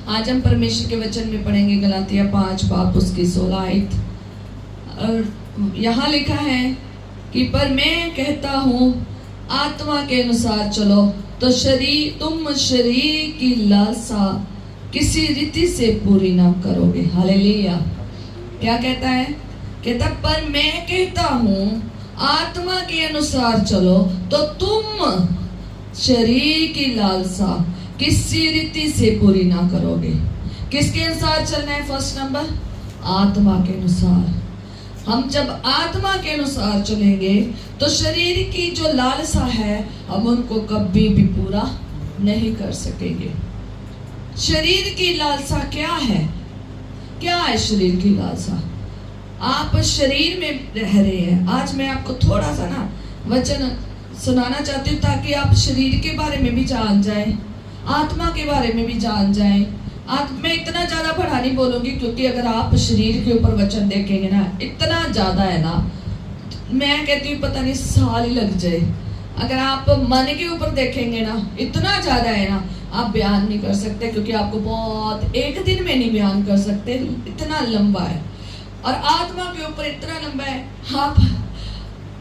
आज हम परमेश्वर के वचन में पढ़ेंगे गलातिया 5 बाब उसकी 16 आयत। और यहाँ लिखा है कि पर मैं कहता हूँ आत्मा के अनुसार चलो तो तुम शरीर की लालसा किसी रीति से पूरी ना करोगे। हालेलुया। क्या कहता है? कहता पर मैं कहता हूँ आत्मा के अनुसार चलो तो तुम शरीर की लालसा किसी रीति से पूरी ना करोगे। किसके अनुसार चलना है? फर्स्ट नंबर, आत्मा के अनुसार। हम जब आत्मा के अनुसार चलेंगे तो शरीर की जो लालसा है हम उनको कभी भी पूरा नहीं कर सकेंगे। शरीर की लालसा क्या है? क्या है शरीर की लालसा? आप शरीर में रह रहे हैं। आज मैं आपको थोड़ा सा ना वचन सुनाना चाहती हूँ ताकि आप शरीर के बारे में भी जान जाएं, आत्मा के बारे में भी जान जाएं। मैं इतना ज्यादा पढ़ा नहीं बोलूंगी क्योंकि अगर आप शरीर के ऊपर वचन देखेंगे ना, इतना ज्यादा है ना, मैं कहती हूँ पता नहीं साल ही लग जाए। अगर आप मन के ऊपर देखेंगे ना, इतना ज्यादा है ना, आप बयान नहीं कर सकते क्योंकि आपको बहुत एक दिन में नहीं बयान कर सकते, इतना लंबा है। और आत्मा के ऊपर इतना लंबा है आप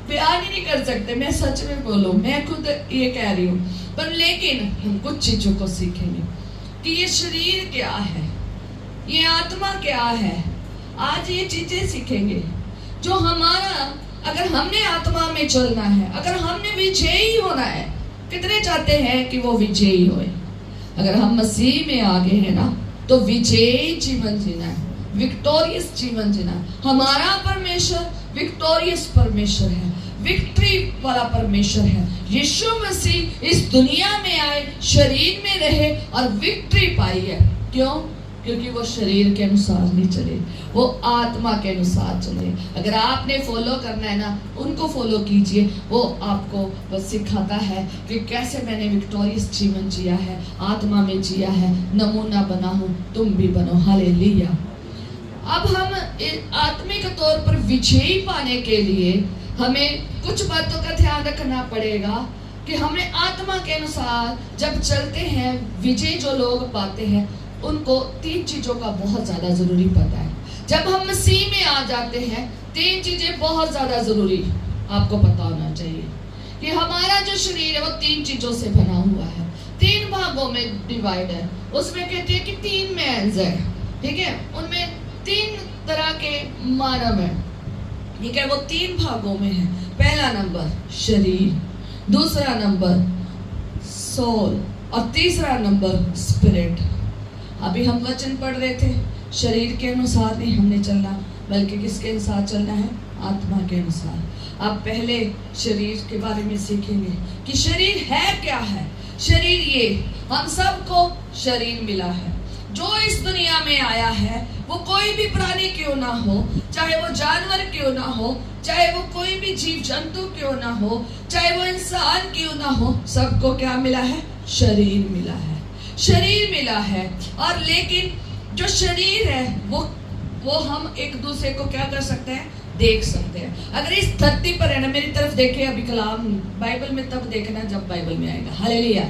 बयान ही नहीं कर सकते। मैं सच में बोलूं, मैं खुद ये कह रही हूँ। पर लेकिन हम कुछ चीजों को सीखेंगे कि ये शरीर क्या है, ये आत्मा क्या है। आज ये चीजें सीखेंगे जो हमारा, अगर हमने आत्मा में चलना है, अगर हमने विजयी होना है। कितने चाहते हैं कि वो विजयी होए? अगर हम मसीह में आगे हैं ना तो विजयी जीवन जीना है, विक्टोरियस जीवन जीना है। हमारा परमेश्वर विक्टोरियस परमेश्वर है, विक्ट्री वाला परमेश्वर है। यीशु मसीह इस दुनिया में आए, शरीर में रहे और विक्ट्री पाई है। क्यों? क्योंकि वो शरीर के अनुसार नहीं चले, वो आत्मा के अनुसार चले। अगर आपने फॉलो करना है ना, उनको फॉलो कीजिए। वो आपको बस सिखाता है कि कैसे मैंने विक्टोरियस जीवन जिया है, आत्मा में जिया है। नमूना बना हूं, तुम भी बनो। हालेलुया। अब हम आत्मिक तौर पर विजयी पाने के लिए हमें कुछ बातों का ध्यान रखना पड़ेगा कि हमें आत्मा के अनुसार जब चलते हैं, विजय जो लोग पाते हैं उनको 3 चीजों का बहुत ज्यादा जरूरी पता है। जब हम मसीह में आ जाते हैं 3 चीजें बहुत ज्यादा जरूरी आपको पता होना चाहिए कि हमारा जो शरीर है वो 3 चीजों से बना हुआ है, 3 भागों में डिवाइड है। उसमें कहते हैं कि 3 मैंस है, ठीक है। उनमें 3 तरह के मानव है, ठीक है। वो 3 भागों में है। पहला नंबर शरीर, दूसरा नंबर सोल और तीसरा नंबर स्पिरिट। अभी हम वचन पढ़ रहे थे, शरीर के अनुसार नहीं हमने चलना, बल्कि किसके अनुसार चलना है? आत्मा के अनुसार। अब पहले शरीर के बारे में सीखेंगे कि शरीर है क्या है। शरीर, ये हम सबको शरीर मिला है। जो इस दुनिया में आया है वो कोई भी प्राणी क्यों ना हो, चाहे वो जानवर क्यों ना हो, चाहे वो कोई भी जीव जंतु क्यों ना हो, चाहे वो इंसान क्यों ना हो, सबको क्या मिला है? शरीर मिला है, शरीर मिला है। और लेकिन जो शरीर है वो हम एक दूसरे को क्या कर सकते हैं? देख सकते हैं। अगर इस धरती पर है ना, मेरी तरफ देखे, अभी कलाम बाइबल में तब देखना जब बाइबल में आएगा। हालेलुया।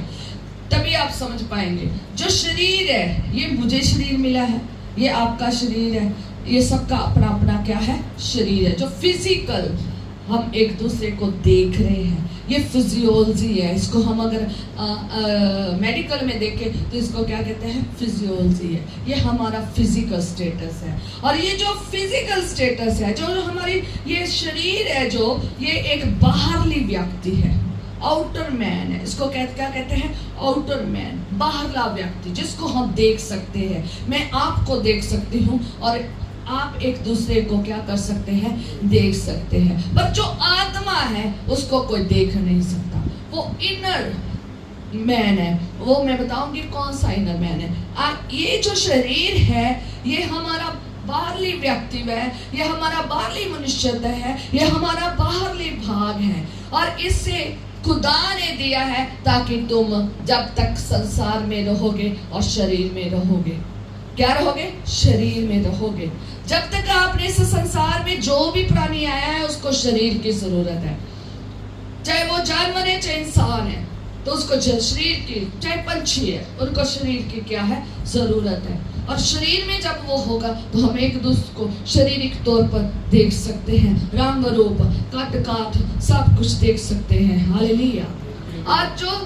तभी आप समझ पाएंगे। जो शरीर है, ये मुझे शरीर मिला है, ये आपका शरीर है, ये सबका अपना अपना क्या है? शरीर है। जो फिजिकल हम एक दूसरे को देख रहे हैं, ये फिजियोलॉजी है। इसको हम अगर मेडिकल में देखें तो इसको क्या कहते हैं? फिजियोलॉजी है। ये हमारा फिजिकल स्टेटस है। और ये जो फिजिकल स्टेटस है, जो हमारी ये शरीर है, जो ये एक बाहरली व्यक्ति है, आउटर मैन है। इसको क्या कहते हैं? आउटर मैन, बाहरला व्यक्ति, जिसको हम देख सकते हैं। मैं आपको देख सकती हूँ और आप एक दूसरे को क्या कर सकते हैं? देख सकते हैं। पर जो आत्मा है उसको कोई देख नहीं सकता। वो इनर मैन है। वो मैं बताऊंगी कौन सा इनर मैन है। ये जो शरीर है ये हमारा बाहरली व्यक्तित्व है, ये हमारा बाहरली मनुष्यता है, ये हमारा बाहरली भाग है। और इससे खुदा ने दिया है ताकि तुम जब तक संसार में रहोगे और शरीर में रहोगे, क्या रहोगे? शरीर में रहोगे। जब तक आपने इस संसार में जो भी प्राणी आया है उसको शरीर की जरूरत है, चाहे वो जानवर है चाहे इंसान है। तो उसको शरीर की, चाहे पंछी है, उनको शरीर की क्या है, जरूरत है। और शरीर में जब वो होगा तो हम एक दूसरे को शारीरिक तौर पर देख सकते हैं, रंग रूप, कट काट सब कुछ देख सकते हैं। हालेलुया। आज जो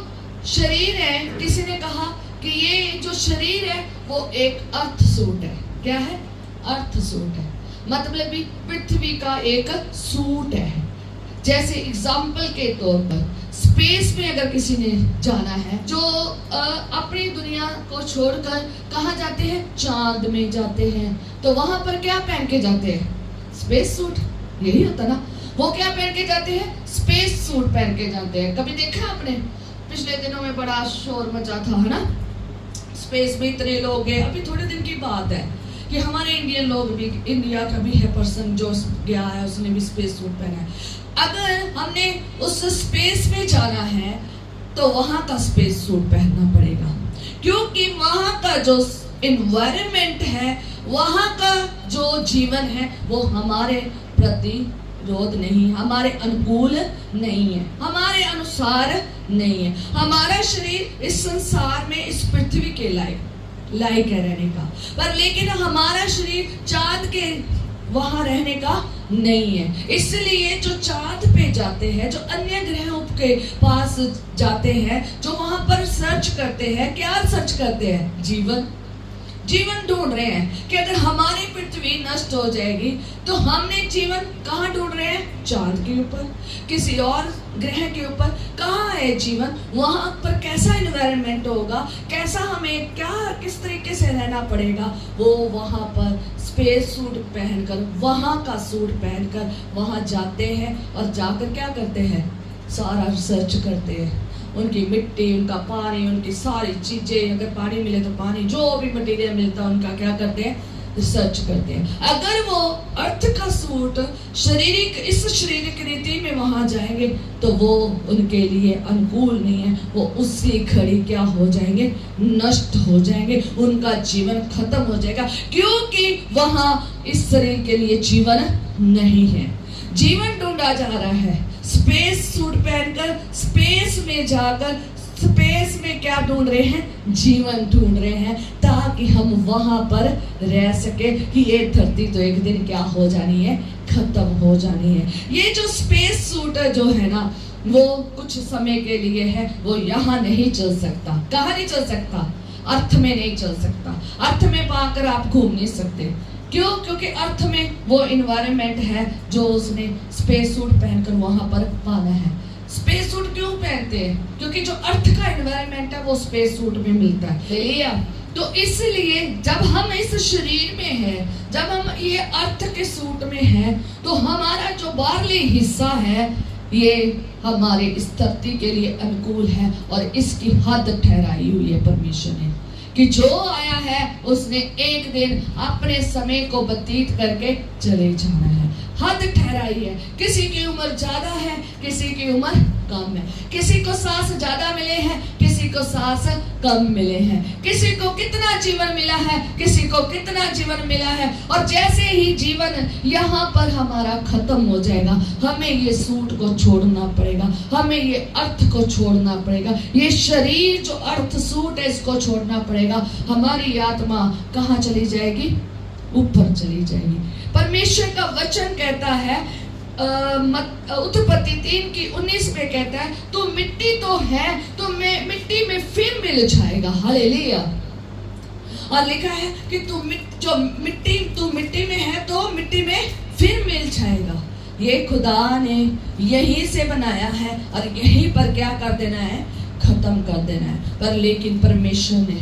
शरीर है, किसी ने कहा कि ये जो शरीर है वो एक अर्थ सूट है। क्या है? अर्थ सूट है, मतलब भी पृथ्वी का एक सूट है। जैसे एग्जाम्पल के तौर पर स्पेस में अगर किसी ने जाना है, जो अपनी दुनिया को छोड़कर कहाँ जाते हैं, चांद में जाते हैं, तो वहां पर क्या पहन के जाते हैं? Space suit. यही होता ना, वो क्या पहन के जाते हैं? स्पेस सूट पहन के जाते हैं। कभी देखा आपने? पिछले दिनों में बड़ा शोर मचा था, है ना, स्पेस में इतने लोग गए। अभी थोड़े दिन की बात है कि हमारे इंडियन लोग भी, इंडिया का भी है पर्सन जो गया है, उसने भी स्पेस सूट पहना है। अगर हमने उस स्पेस में जाना है तो वहां का स्पेस सूट पहनना पड़ेगा, क्योंकि वहां का जो एनवायरनमेंट है, वहां का जो जीवन है, वो हमारे प्रतिरोध नहीं, हमारे अनुकूल नहीं है, हमारे अनुसार नहीं है। हमारा शरीर इस संसार में, इस पृथ्वी के लायक है रहने का, पर लेकिन हमारा शरीर चांद के वहां रहने का नहीं है। इसलिए जो चांद पे जाते हैं, जो अन्य ग्रहों के पास जाते हैं, जो वहां पर सर्च करते हैं, क्या सर्च करते हैं? जीवन ढूंढ रहे हैं कि अगर हमारी पृथ्वी नष्ट हो जाएगी तो हमने जीवन कहाँ ढूंढ रहे हैं? चांद के ऊपर, किसी और ग्रह के ऊपर। कहाँ है जीवन? वहां पर कैसा एनवायरनमेंट होगा, कैसा हमें क्या किस तरीके से रहना पड़ेगा, वो वहां पर स्पेस सूट पहनकर, वहां का सूट पहनकर वहां जाते हैं और जाकर क्या करते हैं? सारा रिसर्च करते हैं। उनकी मिट्टी, उनका पानी, उनकी सारी चीजें, अगर पानी मिले तो पानी, जो भी मटेरियल मिलता है उनका क्या करते हैं? रिसर्च करते हैं। अगर वो अर्थ का सूट इस शारीरिक रीति में वहां जाएंगे तो वो उनके लिए अनुकूल नहीं है, वो उसी घड़ी क्या हो जाएंगे? नष्ट हो जाएंगे, उनका जीवन खत्म हो जाएगा, क्योंकि वहां इस शरीर के लिए जीवन नहीं है। जीवन ढूंढा जा रहा है, स्पेस सूट पहनकर स्पेस में जाकर स्पेस में क्या ढूंढ रहे हैं? जीवन ढूंढ रहे हैं, ताकि हम वहां पर रह सके कि ये धरती तो एक दिन क्या हो जानी है? खत्म हो जानी है। ये जो स्पेस सूट जो है ना, वो कुछ समय के लिए है, वो यहाँ नहीं चल सकता। कहाँ नहीं चल सकता? अर्थ में नहीं चल सकता। अर्थ में पाकर आप घूम नहीं सकते। क्यों? क्योंकि अर्थ में वो एनवायरनमेंट है जो उसने स्पेस सूट पहनकर वहां पर पाना है। स्पेस सूट क्यों पहनते हैं? क्योंकि जो अर्थ का एनवायरनमेंट है वो स्पेस सूट में मिलता है। तो इसलिए जब हम इस शरीर में हैं, जब हम ये अर्थ के सूट में हैं, तो हमारा जो बाहरी हिस्सा है ये हमारे इस धरती के लिए अनुकूल है, और इसकी हद ठहराई हुई है परमेश्वर ने कि जो आया है उसने एक दिन अपने समय को व्यतीत करके चले जाना है। हद ठहराई है। किसी की उम्र ज्यादा है, किसी की उम्र कम है, किसी को सांस ज्यादा मिले हैं, किसी को सांस कम मिले हैं, किसी को कितना जीवन मिला है, किसी को कितना जीवन मिला है। और जैसे ही जीवन यहाँ पर हमारा खत्म हो जाएगा, हमें ये सूट को छोड़ना पड़ेगा, हमें ये अर्थ को छोड़ना पड़ेगा, ये शरीर जो अर्थ सूट है इसको छोड़ना पड़ेगा। हमारी आत्मा कहाँ चली जाएगी? ऊपर चली जाएगी। परमेश्वर का वचन कहता है, उत्पत्ति 3:19 में कहता है, तू मिट्टी तो है, तो मैं मिट्टी में फिर मिल जाएगा। हालेलुया। और लिखा है कि तू मिट्टी में है तो मिट्टी में फिर मिल जाएगा। ये खुदा ने यहीं से बनाया है और यहीं पर क्या कर देना है? खत्म कर देना है। पर लेकिन परमेश्वर ने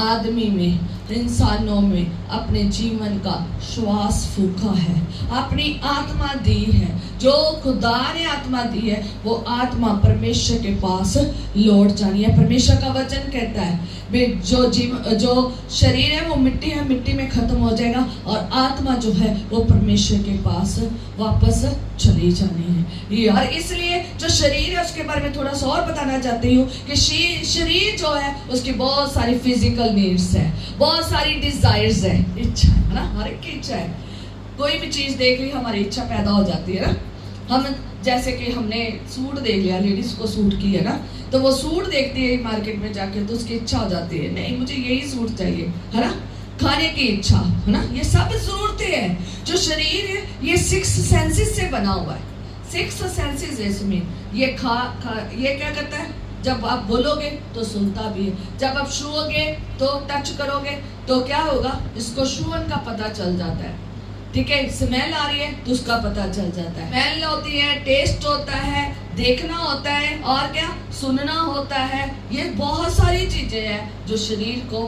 आदमी में, इंसानों में अपने जीवन का श्वास फूंका है, अपनी आत्मा दी है। जो खुदा ने आत्मा दी है वो आत्मा परमेश्वर के पास लौट जानी है। परमेश्वर का वचन कहता है जो शरीर है वो मिट्टी है, मिट्टी में खत्म हो जाएगा, और आत्मा जो है वो परमेश्वर के पास वापस चली जानी है। और इसलिए जो शरीर है उसके बारे में थोड़ा सा और बताना चाहती हूँ कि शरीर जो है उसकी बहुत सारी फिजिकल नीड्स है, बहुत सारी डिजायर्स है, इच्छा है ना, हर एक की इच्छा है। कोई भी चीज देख ली हमारी इच्छा पैदा हो जाती है ना। हम जैसे कि हमने सूट देख लिया, लेडीज को सूट की है ना, तो वो सूट देखती है मार्केट में जाके तो उसकी इच्छा हो जाती है, नहीं मुझे यही सूट चाहिए, है ना, खाने की इच्छा, है ना। ये सब जरूरतें हैं। जो शरीर है ये 6 सेंसेस से बना हुआ है, 6 सेंसेस है इसमें। ये ये क्या करता है, जब आप बोलोगे तो सुनता भी है, जब आप छूओगे तो टच करोगे तो क्या होगा, इसको छूअन का पता चल जाता है, ठीक है। स्मेल आ रही है तो उसका पता चल जाता है, स्मेल होती है, टेस्ट होता है, देखना होता है, और क्या सुनना होता है। ये बहुत सारी चीजें हैं जो शरीर को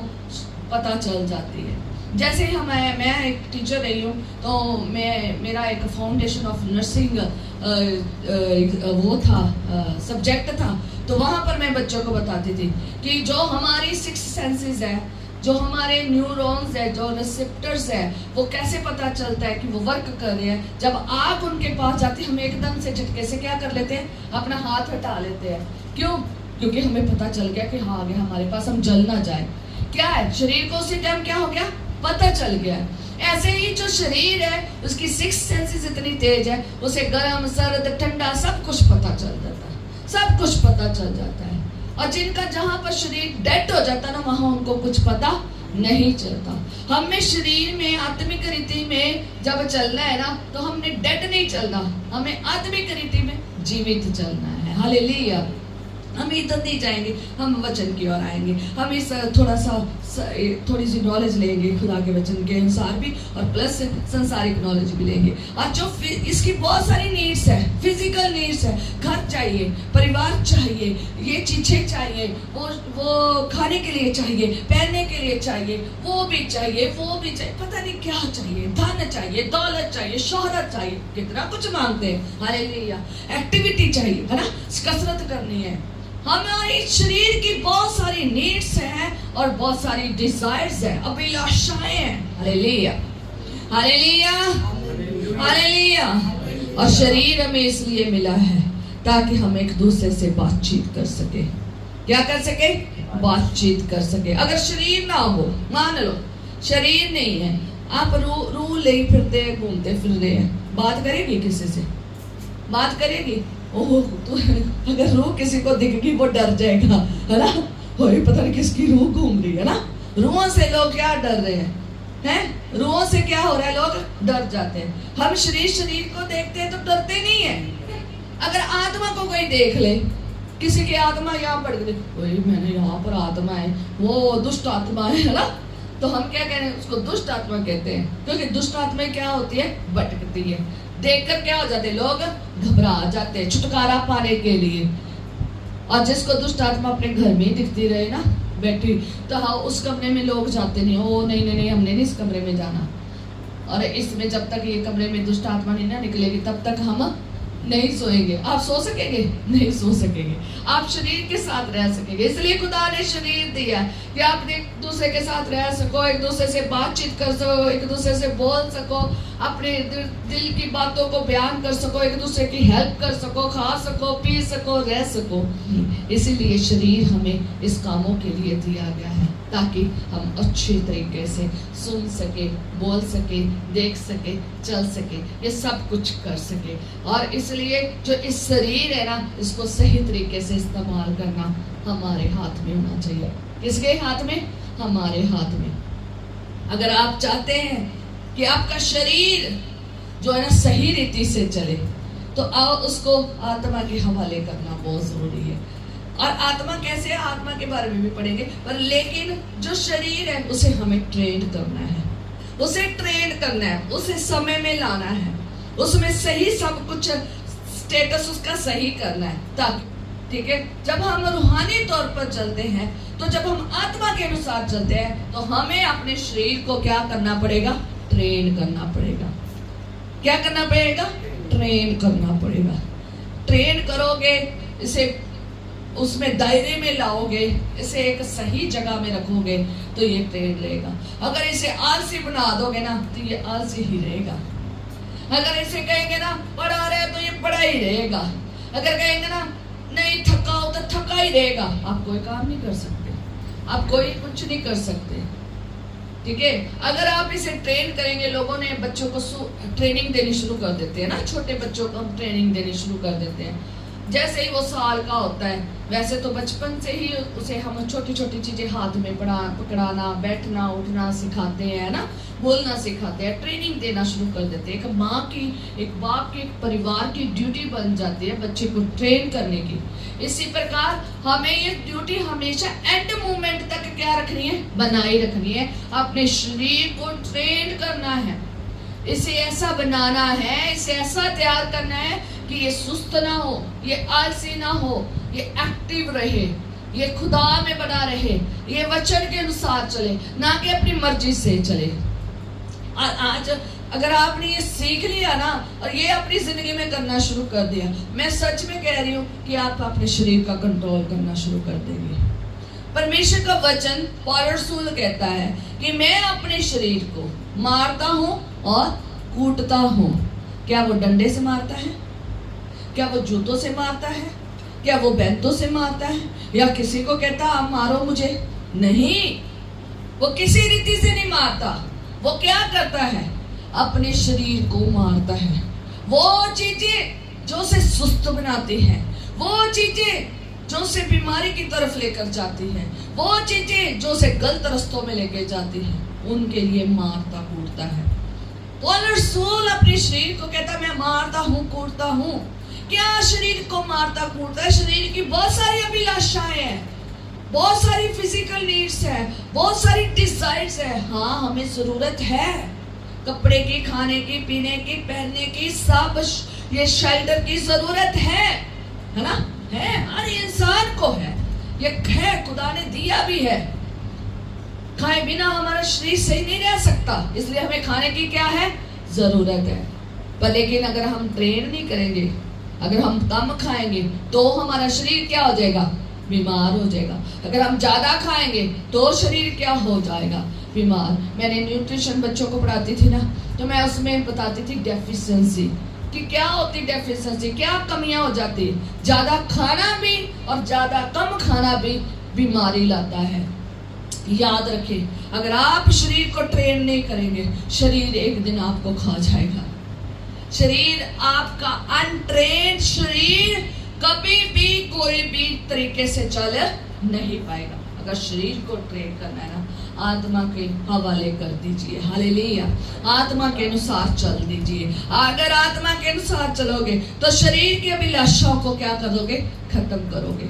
पता चल जाती है। जैसे मैं एक टीचर रही हूँ, तो मेरा एक फाउंडेशन ऑफ नर्सिंग वो था, सब्जेक्ट था, तो वहाँ पर मैं बच्चों को बताती थी कि जो हमारी 6 सेंसेस है, जो हमारे न्यूरॉन्स है, जो रिसेप्टर्स है, वो कैसे पता चलता है कि वो वर्क कर रहे हैं। जब आग उनके पास जाती है, हम एकदम से झटके से क्या कर लेते हैं, अपना हाथ हटा लेते हैं। क्यों? क्योंकि हमें पता चल गया कि हाँ आ गया हमारे पास, हम जल ना जाए। क्या है, शरीर को उसी टाइम क्या हो गया, पता चल गया। ऐसे ही जो शरीर है उसकी 6 सेंसेस इतनी तेज है, उसे गर्म सर्द ठंडा सब कुछ पता चल जाता है, सब कुछ पता चल जाता है। और जिनका जहां पर शरीर डेड हो जाता ना, वहां उनको कुछ पता नहीं चलता। हमें शरीर में आत्मिक रीति में जब चलना है ना, तो हमने डेड नहीं चलना, हमें आत्मिक रीति में जीवित चलना है। हालेलुया। हम इधर नहीं जाएंगे, हम वचन की ओर आएंगे। हम इस थोड़ी सी नॉलेज लेंगे खुदा के वचन के अनुसार भी, और प्लस संसारिक नॉलेज भी लेंगे। और जो इसकी बहुत सारी नीड्स है, फिजिकल नीड्स है, घर चाहिए, परिवार चाहिए, ये चीजें चाहिए, वो खाने के लिए चाहिए, पहनने के लिए चाहिए, वो भी चाहिए, वो भी चाहिए, पता नहीं क्या चाहिए, धन चाहिए, दौलत चाहिए, शोहरत चाहिए, कितना कुछ मांगते हैं। हालेलुया। एक्टिविटी चाहिए, है ना, कसरत करनी है। हमारे शरीर की बहुत सारी नीड्स हैं और बहुत सारी डिजायर्स हैं, अभिलाषाएं हैं। Hallelujah, hallelujah, hallelujah. और शरीर हमें इसलिए मिला है ताकि हम एक दूसरे से बातचीत कर सके। क्या कर सके? बातचीत कर सके। अगर शरीर ना हो, मान लो शरीर नहीं है, आप रू ले फिरते हैं, घूमते फिर रहे हैं, बात करेगी किसी से? बात करेगी? ओह, तो अगर रूह किसी को दिख गई वो डर जाएगा, है ना, होए पता नहीं किसकी रूह घूम रही है ना। रूहों से लोग क्या डर रहे हैं? रूहों से क्या हो रहा है, लोग डर जाते हैं। हम शरीर को देखते हैं तो डरते नहीं है। अगर आत्मा को कोई देख ले, किसी की आत्मा यहाँ पड़ गई, वही मैंने यहाँ पर आत्मा है, वो दुष्ट आत्मा है ना, तो हम क्या कह रहे हैं, उसको दुष्ट आत्मा कहते हैं। क्योंकि दुष्ट आत्मा क्या होती है? भटकती है। देखकर क्या हो जाते, लोग घबरा जाते हैं छुटकारा पाने के लिए। और जिसको दुष्ट आत्मा अपने घर में ही दिखती रहे ना बैठी, तो हाँ उस कमरे में लोग जाते नहीं, ओ नहीं नहीं नहीं, हमने नहीं इस कमरे में जाना। और इसमें जब तक ये कमरे में दुष्ट आत्मा नहीं ना निकलेगी, तब तक हम नहीं सोएंगे। आप सो सकेंगे? नहीं सो सकेंगे। आप शरीर के साथ रह सकेंगे। इसलिए खुदा ने शरीर दिया कि आप एक दूसरे के साथ रह सको, एक दूसरे से बातचीत कर सको, एक दूसरे से बोल सको, अपने दिल की बातों को बयान कर सको, एक दूसरे की हेल्प कर सको, खा सको, पी सको, रह सको। इसीलिए शरीर हमें इस कामों के लिए दिया गया है, ताकि हम अच्छे तरीके से सुन सके, बोल सके, देख सके, चल सके, ये सब कुछ कर सके। और इसलिए जो इस शरीर है ना, इसको सही तरीके से इस्तेमाल करना हमारे हाथ में होना चाहिए। किसके हाथ में? हमारे हाथ में। अगर आप चाहते हैं कि आपका शरीर जो है ना सही रीति से चले, तो आओ उसको आत्मा के हवाले करना बहुत जरूरी है। और आत्मा कैसे? आत्मा के बारे में भी पढ़ेंगे, पर लेकिन जो शरीर है उसे हमें ट्रेन करना है, उसे ट्रेन करना है, उसे समय में लाना है, उसमें सही सब कुछ स्टेटस उसका सही करना है, ताकि ठीक है जब हम रूहानी तौर पर चलते हैं, तो जब हम आत्मा के अनुसार चलते हैं, तो हमें अपने शरीर को क्या करना पड़ेगा? ट्रेन करना पड़ेगा। क्या करना पड़ेगा? ट्रेन करना पड़ेगा। ट्रेन करोगे, इसे उसमें दायरे में लाओगे, इसे एक सही जगह में रखोगे, तो ये ट्रेन रहेगा। अगर इसे आलसी बना दोगे ना, तो ये आलसी ही रहेगा। अगर इसे कहेंगे ना पढ़ा रहे, तो ये पढ़ा ही रहेगा। अगर कहेंगे ना नहीं थका हो, तो थका ही रहेगा। आप कोई काम नहीं कर सकते, आप कोई कुछ नहीं कर सकते। ठीक है। अगर आप इसे ट्रेन करेंगे, लोगों ने बच्चों को ट्रेनिंग देनी शुरू कर देते हैं ना, छोटे बच्चों को हम ट्रेनिंग देनी शुरू कर देते हैं। जैसे ही वो साल का होता है, वैसे तो बचपन से ही उसे हम छोटी छोटी चीजें हाथ में पकड़ाना, बैठना उठना सिखाते हैं ना, बोलना सिखाते हैं, ट्रेनिंग देना शुरू कर देते हैं। एक माँ की, एक बाप की, एक परिवार की ड्यूटी बन जाती है बच्चे को ट्रेन करने की। इसी प्रकार हमें ये ड्यूटी हमेशा एंड मोमेंट तक क्या रखनी है, बनाई रखनी है। अपने शरीर को ट्रेन करना है, इसे ऐसा बनाना है, इसे ऐसा तैयार करना है कि ये सुस्त ना हो, ये आलसी ना हो, ये एक्टिव रहे, ये खुदा में बना रहे, ये वचन के अनुसार चले, ना कि अपनी मर्जी से चले। आज अगर आपने ये सीख लिया ना और ये अपनी जिंदगी में करना शुरू कर दिया, मैं सच में कह रही हूँ कि आप अपने शरीर का कंट्रोल करना शुरू कर देंगे। परमेश्वर का वचन पौलुस रसूल कहता है कि मैं अपने शरीर को मारता हूँ और कूटता हूँ। क्या वो डंडे से मारता है? क्या वो जूतों से मारता है? क्या वो बैंतों से मारता है? या किसी को कहता आप मारो मुझे? नहीं, वो किसी रीति से नहीं मारता। वो क्या करता है? अपने शरीर को मारता है। वो चीजें जो उसे सुस्त बनाती है, वो चीजें जो उसे बीमारी की तरफ लेकर जाती है, वो चीजें जो उसे गलत रास्तों में लेकर जाती है, उनके लिए मारता कूटता है। पौलुस रसूल अपने शरीर को कहता मैं मारता हूँ कूटता हूँ। क्या शरीर को मारता कूटता है? शरीर की बहुत सारी अभिलाषाएं हैं, बहुत सारी फिजिकल नीड्स है, बहुत सारी डिजायर्स है। हाँ, हमें जरूरत है कपड़े की, खाने की, पीने की, पहनने की, सब ये शेल्टर की जरूरत है ना? है, हर इंसान को है, ये है, खुदा ने दिया भी है। खाए बिना हमारा शरीर सही नहीं रह सकता, इसलिए हमें खाने की क्या है, जरूरत है। पर लेकिन अगर हम ट्रेन नहीं करेंगे, अगर हम कम खाएंगे तो हमारा शरीर क्या हो जाएगा, बीमार हो जाएगा। अगर हम ज्यादा खाएंगे तो शरीर क्या हो जाएगा, बीमार। मैंने न्यूट्रिशन बच्चों को पढ़ाती थी ना, तो मैं उसमें बताती थी डेफिशिएंसी कि क्या होती डेफिशिएंसी, क्या कमियां हो जाती। ज्यादा खाना भी और ज्यादा कम खाना भी बीमारी लाता है। याद रखें, अगर आप शरीर को ट्रेन नहीं करेंगे, शरीर एक दिन आपको खा जाएगा। शरीर आपका अनट्रेन्ड शरीर कभी भी कोई भी तरीके से चल नहीं पाएगा। अगर शरीर को ट्रेन करना है ना, आत्मा के हवाले कर दीजिए, हालेलुया, आत्मा के अनुसार चल दीजिए। अगर आत्मा के अनुसार चलोगे तो शरीर की अभिलाषाओं को क्या करोगे, खत्म करोगे।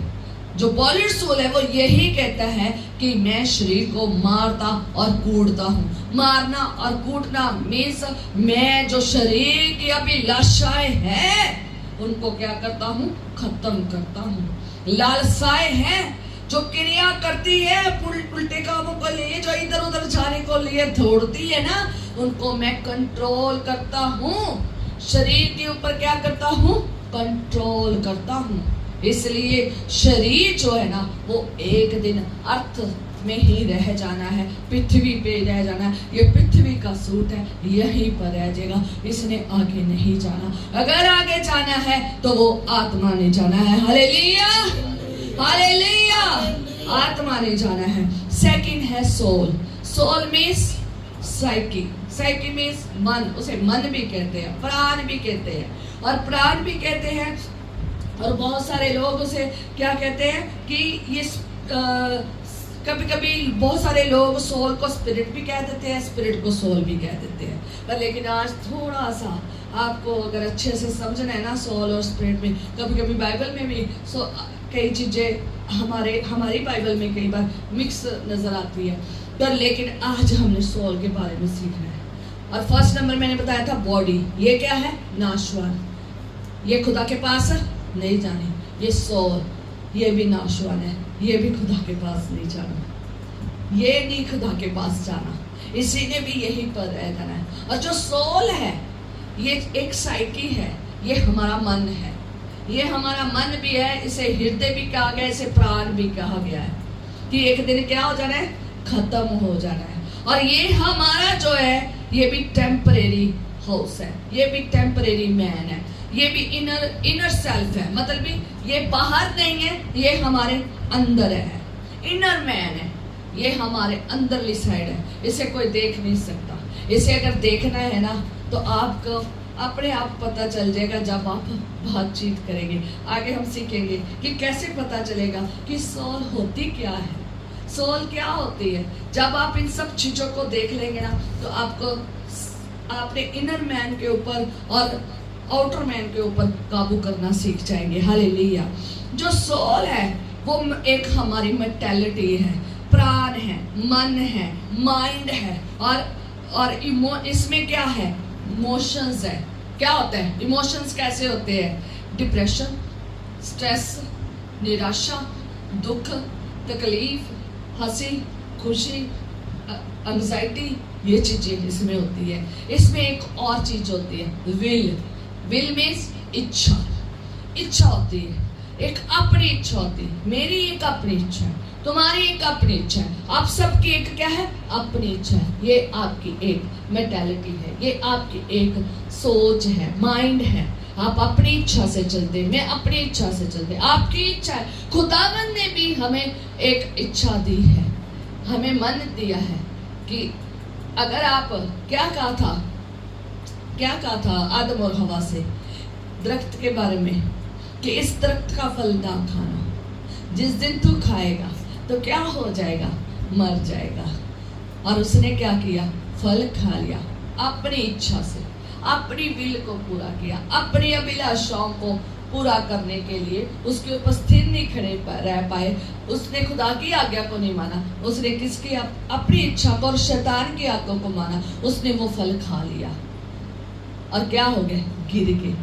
जो पौलुस रसूल है वो यही कहता है कि मैं शरीर को मारता और कूटता हूँ। मारना और कूटना मीन्स मैं जो शरीर की अभिलाषाएं हैं उनको क्या करता हूँ, खत्म करता हूँ। लालसाएं हैं जो क्रिया करती है उल्टे कामों को लिए, जो इधर उधर जाने को लिए दौड़ती है ना, उनको मैं कंट्रोल करता हूँ। शरीर के ऊपर क्या करता हूँ, कंट्रोल करता हूँ। इसलिए शरीर जो है ना वो एक दिन अर्थ में ही रह जाना है, पृथ्वी पे रह जाना है। ये पृथ्वी का सूट है, यहीं पर रह जाएगा, इसने आगे नहीं जाना। अगर आगे जाना है तो वो आत्मा ने जाना है। हालेलुया, हालेलुया, आत्मा ने जाना है। सेकंड है soul. Soul means psyche, psyche means मन, उसे मन भी कहते हैं, प्राण भी कहते हैं, और प्राण भी कहते हैं। और बहुत सारे लोग उसे क्या कहते हैं कि ये कभी कभी बहुत सारे लोग सोल को स्पिरिट भी कह देते हैं, स्पिरिट को सोल भी कह देते हैं। पर लेकिन आज थोड़ा सा आपको अगर अच्छे से समझना है ना, सोल और स्पिरिट में कभी कभी बाइबल में भी कई चीज़ें हमारी बाइबल में कई बार मिक्स नज़र आती है। पर लेकिन आज हमने सोल के बारे में सीखना है। और फर्स्ट नंबर मैंने बताया था बॉडी, ये क्या है, नाशवान, ये खुदा के पास नहीं जाने। ये सोल, ये भी नाशवान है, ये भी खुदा के पास नहीं जाना, ये नहीं खुदा के पास जाना, इसी ने भी यहीं पर रह जाना है। और जो सोल है ये एक साइकी है, ये हमारा मन है, ये हमारा मन भी है, इसे हृदय भी कहा गया, इसे प्राण भी कहा गया है कि एक दिन क्या हो जाना है, खत्म हो जाना है। और ये हमारा जो है ये भी टेम्परेरी हाउस है, ये भी टेम्परेरी मैन है, ये भी इनर सेल्फ है, मतलब भी ये बाहर नहीं है, ये हमारे अंदर है, इनर मैन है। ये हमारे अंदरली साइड है, इसे कोई देख नहीं सकता। इसे अगर देखना है ना तो आपको अपने आप पता चल जाएगा जब आप बातचीत करेंगे। आगे हम सीखेंगे कि कैसे पता चलेगा कि सोल होती क्या है, सोल क्या होती है। जब आप इन सब चीजों को देख लेंगे ना तो आपको अपने इनर मैन के ऊपर और आउटर मैन के ऊपर काबू करना सीख जाएंगे। हालेलुया। जो सोल है वो एक हमारी मेंटालिटी है, प्राण है, मन है, माइंड है और इसमें क्या है, इमोशंस है। क्या होता है इमोशंस, कैसे होते हैं, डिप्रेशन, स्ट्रेस, निराशा, दुख, तकलीफ, हंसी, खुशी, एंजाइटी, ये चीजें इसमें होती है। इसमें एक और चीज होती है विल। विल मीन्स इच्छा, इच्छा होती है, एक अपनी इच्छा होती है। मेरी एक अपनी इच्छा है, तुम्हारी एक अपनी इच्छा है, आप सबकी एक क्या है, अपनी इच्छा है। ये आपकी एक मेंटालिटी है, ये आपकी एक सोच है, माइंड है। आप अपनी इच्छा से चलते, मैं अपनी इच्छा से चलते, आपकी इच्छा है। खुदावंद ने भी हमें एक इच्छा दी है, हमें मन दिया है कि अगर आप क्या कहा था आदम और हवा से दरख्त के बारे में कि इस दरख्त का फल ना खाना, जिस दिन तू खाएगा तो क्या हो जाएगा, मर जाएगा। और उसने क्या किया, फल खा लिया अपनी इच्छा से, अपनी विल को पूरा किया, अपनी अभिलाषाओं को पूरा करने के लिए उसके ऊपर स्थिर नहीं खड़े रह पाए। उसने खुदा की आज्ञा को नहीं माना, उसने किसकी अपनी इच्छा को और शैतान की आज्ञा को माना। उसने वो फल खा लिया और क्या हो गए, गिर गए।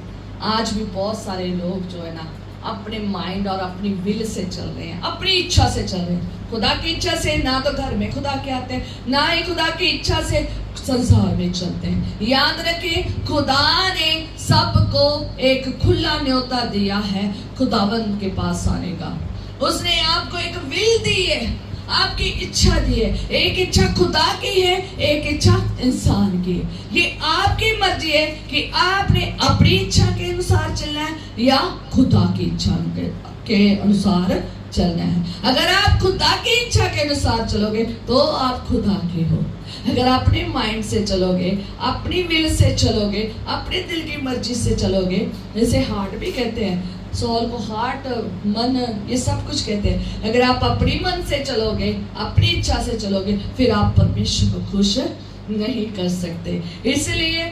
आज भी बहुत सारे लोग जो है ना अपने माइंड और अपनी विल से चल रहे हैं, अपनी इच्छा से चल रहे हैं। खुदा की इच्छा से ना तो घर में खुदा के आते हैं, ना ही खुदा की इच्छा से संसार में चलते हैं। याद रखें, खुदा ने सबको एक खुला न्योता दिया है खुदावंद के पास आने का। उसने आपको एक विल दी है, आपकी इच्छा दी है। एक इच्छा खुदा की है, एक इच्छा इंसान की है। ये आपकी मर्जी है कि आपने अपनी इच्छा के अनुसार चलना है या खुदा की इच्छा के अनुसार चलना है। अगर आप खुदा की इच्छा के अनुसार चलोगे तो आप खुदा के हो। अगर अपने माइंड से चलोगे, अपनी विल से चलोगे, अपने दिल की मर्जी से चलोगे, जैसे हार्ट भी कहते हैं, सोल को हार्ट, मन, ये सब कुछ कहते हैं। अगर आप अपनी मन से चलोगे, अपनी इच्छा से चलोगे, फिर आप परमेश्वर को खुश नहीं कर सकते। इसलिए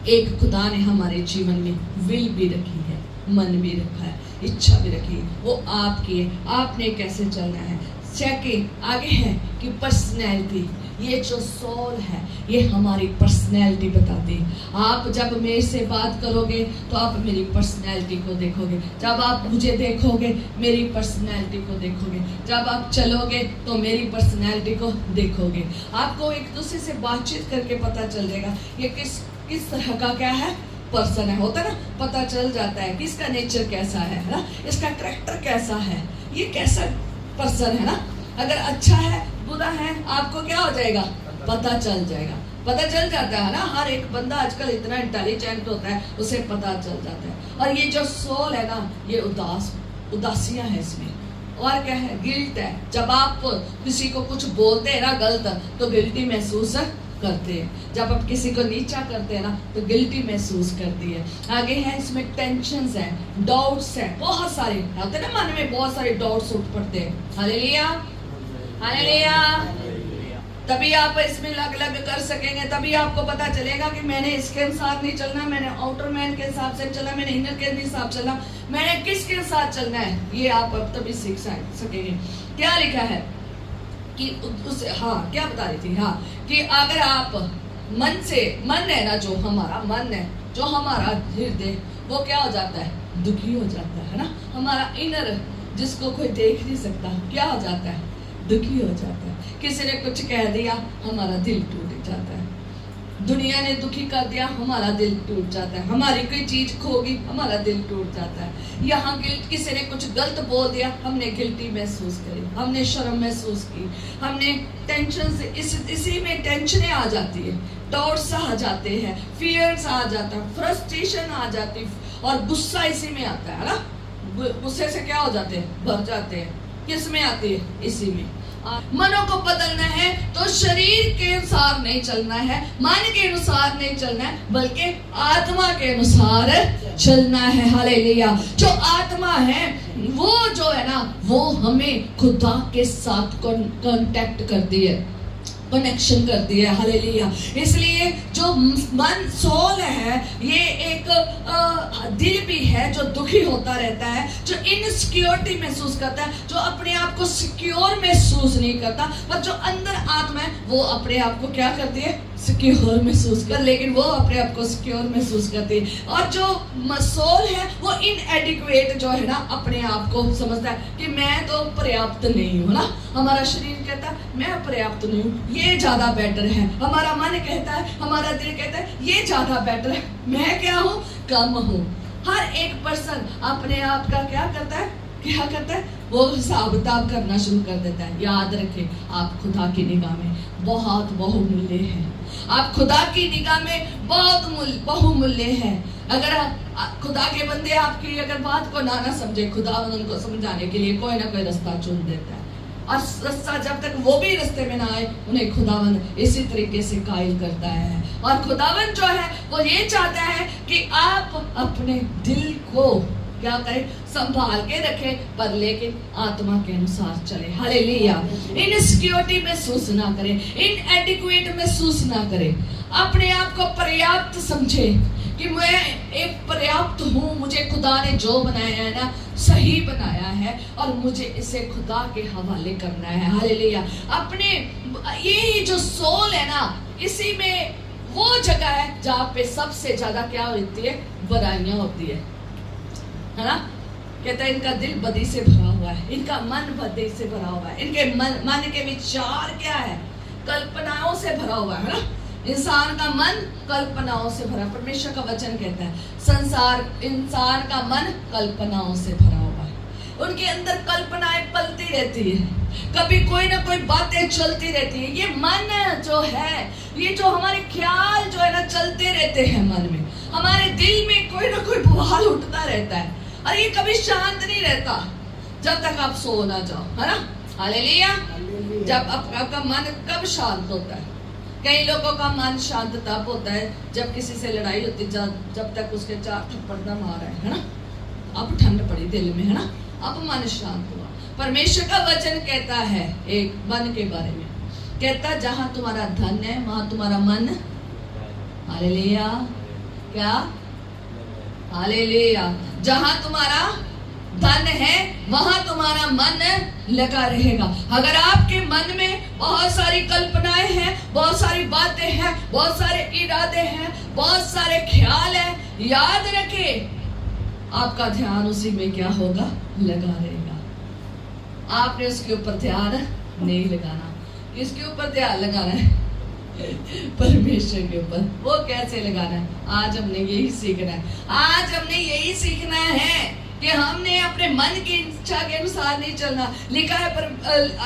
एक खुदा ने हमारे जीवन में विल भी रखी है, मन भी रखा है, इच्छा भी रखी है, वो आपकी है। आपने कैसे चलना है। सेकंड आगे है कि पर्सनैलिटी, ये जो सोल है ये हमारी पर्सनैलिटी बताती है। आप जब मेरे से बात करोगे तो आप मेरी पर्सनैलिटी को देखोगे, जब आप मुझे देखोगे मेरी पर्सनैलिटी को देखोगे, जब आप चलोगे तो मेरी पर्सनैलिटी को देखोगे। आपको एक दूसरे से बातचीत करके पता चल जाएगा ये किस तरह का क्या है, पर्सन है। होता है ना, पता चल जाता है कि इसका नेचर कैसा है ना, इसका कैरेक्टर कैसा है, ये कैसा पर्सन है ना। अगर अच्छा है बुरा है आपको क्या हो जाएगा, पता चल जाएगा, पता चल जाता है ना। हर एक बंदा आजकल इतना इंटेलिजेंट होता है, उसे पता चल जाता है। और ये जो सोल है ना, ये उदासियां है इसमें, और क्या है, गिल्ट है। जब आप किसी को कुछ बोलते हैं ना गलत तो गिल्टी महसूस करते हैं। जब आप किसी को नीचा करते हैं ना तो गिल्टी महसूस करती है। आगे है इसमें टेंशन्स है, डाउट्स है, बहुत सारे होते हैं ना मन में, बहुत सारे डाउट्स उठ पड़ते हैं। Hallelujah, hallelujah. तभी आप इसमें लग कर सकेंगे, तभी आपको पता चलेगा कि मैंने इसके अनुसार नहीं चलना, मैंने आउटर मैन के हिसाब से चला, मैंने इनर के हिसाब से चलना, मैंने किसके साथ चलना है, ये आप अब तभी सीख सकेंगे। क्या लिखा है कि उसे, हाँ क्या बता रही थी, हाँ कि अगर आप मन है ना, जो हमारा मन है, जो हमारा हृदय, वो क्या हो जाता है, दुखी हो जाता है ना। हमारा इनर जिसको कोई देख नहीं सकता क्या हो जाता है, दुखी हो जाता है। किसी ने कुछ कह दिया हमारा दिल टूट जाता है, दुनिया ने दुखी कर दिया हमारा दिल टूट जाता है, हमारी कोई चीज खो गई हमारा दिल टूट जाता है। यहाँ गिल्ट, किसी ने कुछ गलत बोल दिया हमने गिल्टी महसूस करी, हमने शर्म महसूस की, हमने टेंशन से इसी में टेंशनें आ जाती है, डाउट्स आ जाते हैं, फियर्स आ जाता है, फ्रस्ट्रेशन आ जाती है, और गुस्सा इसी में आता है ना। गुस्से से क्या हो जाते हैं, भर जाते हैं। किस में आती है, इसी में। मनों को बदलना है तो शरीर के अनुसार नहीं चलना है, मन के अनुसार नहीं चलना है, बल्कि आत्मा के अनुसार चलना है। हालेलुया। जो आत्मा है वो जो है ना, वो हमें खुदा के साथ कांटेक्ट करती है, कनेक्शन करती है। हालेलुया। इसलिए जो मन सोल है, ये एक दिल भी है जो दुखी होता रहता है, जो इनसिक्योरिटी महसूस करता है, जो अपने आप को सिक्योर महसूस नहीं करता, पर जो अंदर आत्मा है वो अपने आप को क्या करती है, सिक्योर महसूस कर, लेकिन वो अपने आप को सिक्योर महसूस करती है। और जो सोल है वो इनएडिक्वेट जो है ना, अपने आप को समझता है कि मैं तो पर्याप्त नहीं हूँ ना। हमारा शरीर कहता है मैं पर्याप्त नहीं हूँ, ये ज्यादा बेटर है। हमारा मन कहता है, हमारा दिल कहता है ये ज्यादा बेटर है, मैं क्या हूँ, कम हूँ। हर एक पर्सन अपने आप का क्या करता है, वो हिसाब किताब करना शुरू कर देता है। याद रखें, आप खुदा की निगाह में बहुत बहुमूल्य हैं। आप खुदा की निगाह में बहुत बहुमूल्य हैं। अगर खुदा के बंदे आपकी अगर बात को ना समझे, खुदा उनको समझाने के लिए कोई ना कोई रास्ता चुन देता है, और रास्ता जब तक वो भी रास्ते में ना आए, उन्हें खुदावन इसी तरीके से कायल करता है। और खुदावन जो है वो ये चाहता है कि आप अपने दिल को क्या करें, संभाल के रखें, पर लेकिन आत्मा के अनुसार चले। हालेलुया। इनसिक्योरिटी महसूस ना करें, इनएडिक्वेट महसूस ना करें, अपने आप को पर्याप्त समझे कि मैं एक पर्याप्त हूँ, मुझे खुदा ने जो बनाया है ना सही बनाया है, और मुझे इसे खुदा के हवाले करना है। हालेलुया। अपने ये जो सोल है ना, इसी में वो जगह है जहाँ पे सबसे ज्यादा क्या होती है, बुराइयां होती है ना। कहता है इनका दिल बदी से भरा हुआ है, इनका मन बदी से भरा हुआ है, इनके मन के विचार क्या है, कल्पनाओं से भरा हुआ है ना। इंसान का मन कल्पनाओं से भरा, परमेश्वर का वचन कहता है इंसान का मन कल्पनाओं से भरा हुआ है। उनके अंदर कल्पनाएं पलती रहती है, कभी कोई ना कोई बातें चलती रहती है। ये मन जो है, ये जो हमारे ख्याल जो है ना चलते रहते हैं मन में, हमारे दिल में कोई ना कोई बवाल उठता रहता है, और ये कभी शांत नहीं रहता जब तक आप सो ना जाओ, है ना। हालेलुया। जब आपका मन कब शांत होता है? कई लोगों का मन शांत तब होता है जब किसी से लड़ाई होती, जब तक उसके 4 थप्पड़ ना मारा है ना, अब ठंड पड़ी दिल में, है ना, अब मन शांत हुआ। परमेश्वर का वचन कहता है एक मन के बारे में, कहता जहां तुम्हारा धन है वहां तुम्हारा मन, हालेलुया, क्या, हालेलुया, जहां तुम्हारा धन है वहां तुम्हारा मन लगा रहेगा। अगर आपके मन में बहुत सारी कल्पनाएं हैं, बहुत सारी बातें हैं, बहुत सारे इरादे हैं, बहुत सारे ख्याल हैं, याद रखें आपका ध्यान उसी में क्या होगा, लगा रहेगा। आपने उसके ऊपर ध्यान नहीं लगाना। किसके ऊपर ध्यान लगाना है? परमेश्वर के ऊपर। वो कैसे लगाना है? आज हमने यही सीखना है। आज हमने यही सीखना है कि हमने अपने मन की इच्छा के अनुसार नहीं चलना। लिखा है पर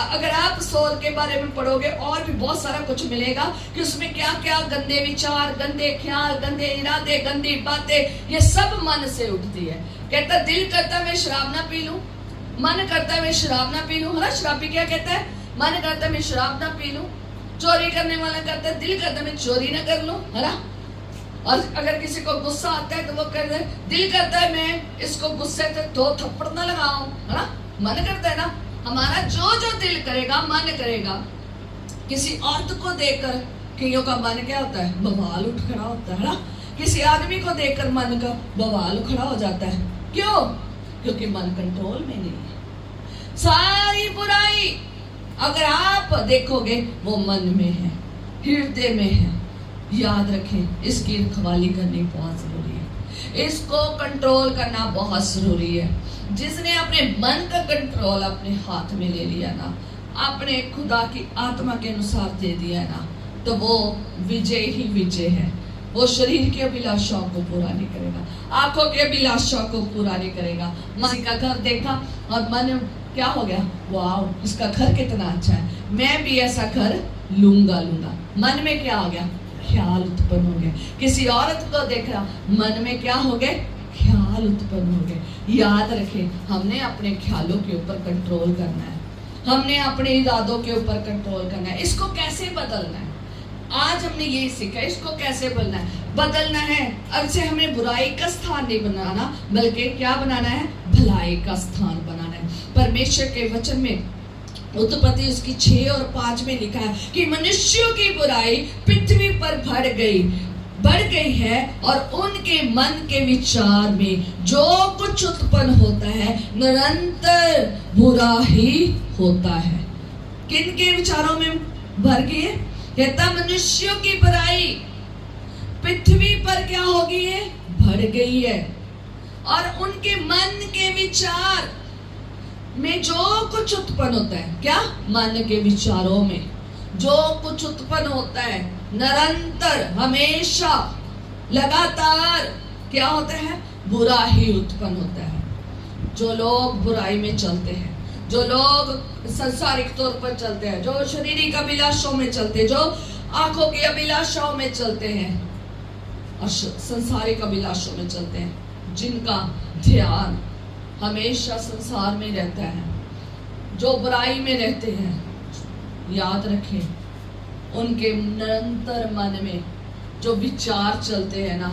अगर आप सोल के बारे में पढ़ोगे और भी बहुत सारा कुछ मिलेगा कि उसमें क्या क्या गंदे विचार, गंदे ख्याल, गंदे इरादे, गंदी बातें, ये सब मन से उठती है। कहता दिल करता मैं शराब ना पी लूं, मन करता मैं शराब ना पी लूं, है ना। शराबी क्या कहता है? मन करता मैं शराब ना पी लूं। चोरी करने वाला करता है दिल करता मैं चोरी ना कर लूं, है ना। और अगर किसी को गुस्सा आता है तो वो कहता है दिल करता है मैं इसको गुस्से से 2 थप्पड़ ना लगाऊं, है ना। मन करता है ना, हमारा जो जो दिल करेगा, मन करेगा। किसी औरत को देखकर कईयों का मन क्या होता है, बवाल उठ खड़ा होता है ना। किसी आदमी को देखकर मन का बवाल खड़ा हो जाता है। क्यों? क्योंकि मन कंट्रोल में नहीं है। सारी बुराई अगर आप देखोगे वो मन में है, हृदय में है। याद रखें, इसकी रखवाली करनी बहुत जरूरी है, इसको कंट्रोल करना बहुत जरूरी है। जिसने अपने मन का कंट्रोल अपने हाथ में ले लिया ना, अपने खुदा की आत्मा के अनुसार दे दिया ना, तो वो विजय ही विजय है। वो शरीर की अभिलाषाओं को पूरा नहीं करेगा, आंखों की अभिलाषाओं को पूरा नहीं करेगा। किसी का घर देखा और मन क्या हो गया, वाह इसका घर कितना अच्छा है, मैं भी ऐसा घर लूंगा। मन में क्या हो गया, ख्याल उत्पन्न हो गया। किसी औरत को देखा, मन में क्या हो गए, ख्याल उत्पन्न हो गए। याद रखें, हमने अपने ख्यालों के ऊपर कंट्रोल करना है। हमने अपने इरादों के ऊपर कंट्रोल करना है। इसको कैसे बदलना है, आज हमने ये सीखा। इसको कैसे बदलना है। अब से हमें बुराई का स्थान नहीं बनाना, बल्कि क्या बनाना है, भलाई का स्थान बनाना है। परमेश्वर के वचन में उत्पत्ति उसकी 6 और 5 में लिखा है कि मनुष्यों की बुराई पृथ्वी पर बढ़ गई है और उनके मन के विचार में जो कुछ उत्पन्न होता है निरंतर बुरा ही होता है। किन के विचारों में भर गई है? कहता मनुष्यों की बुराई पृथ्वी पर क्या हो गई है, बढ़ गई है, और उनके मन के विचार में जो कुछ उत्पन्न होता है, क्या, मन के विचारों में जो कुछ उत्पन्न होता है, निरंतर, हमेशा, लगातार क्या होता है, बुरा ही उत्पन्न होता है। जो लोग बुराई में चलते हैं, जो लोग सांसारिक तौर पर चलते हैं, जो शारीरिक अभिलाषों में चलते हैं, जो आंखों की अभिलाषाओं में चलते हैं और सांसारिक अभिलाषों में चलते हैं, जिनका ध्यान हमेशा संसार में रहता है, जो बुराई में रहते हैं, याद रखें उनके निरंतर मन में जो विचार चलते हैं ना,